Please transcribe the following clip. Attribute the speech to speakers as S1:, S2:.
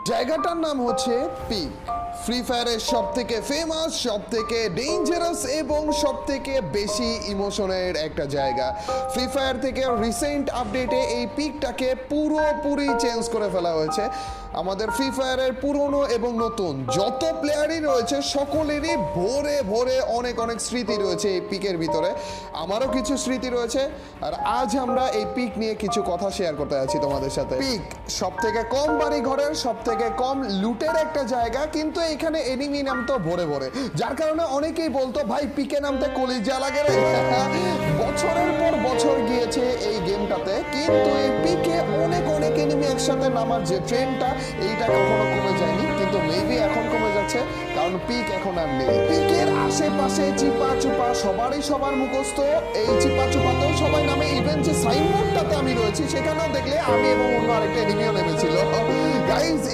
S1: জায়গাটার নাম হচ্ছে পিক। ফ্রি ফায়ারের সব থেকে ফেমাস, সব থেকে ডেঞ্জারাস এবং সব থেকে বেশি ইমোশনের একটা জায়গা। ফ্রি ফায়ার থেকে রিসেন্ট আপডেটে এই পিকটাকে পুরোপুরি চেঞ্জ করে ফেলা হয়েছে। আমাদের ফ্রি ফায়ারের পুরনো এবং নতুন যত প্লেয়ারই রয়েছে সকলেরই ভরে ভরে অনেক অনেক স্মৃতি রয়েছে এই পিকের ভিতরে। আমারও কিছু স্মৃতি রয়েছে, আর আজ আমরা এই পিক নিয়ে কিছু কথা শেয়ার করতে যাচ্ছি তোমাদের সাথে। পিক সব থেকে কম বাড়ি ঘরের, সব থেকে কম লুটের একটা জায়গা, কিন্তু এখানে এনিমি নামতো ভরে ভরে, যার কারণে অনেকেই বলতো ভাই পিকে নামতে কলিজা লাগে রে। বছরের পর বছর গিয়েছে এই গেমটাতে, কিন্তু এই পিকে অনেক অনেক এনিমি একসাথে নামার যে ট্রেন্ডটা, এইটা কখনো কমে যায়নি, কিন্তু মেবি এখন কমে যাচ্ছে, কারণ পিক এখন আর নেই। পিকের আশেপাশে চিপা চুপা সবারই সবার মুখস্থ, এই চিপা চুপাতেও সবাই নামে। ইভেন যে সাইনবোর্ডটাতে আমি রয়েছি সেখানেও দেখলে আমি এবং অন্য আরেকটা এনিমিও নেমেছিল। গাইজ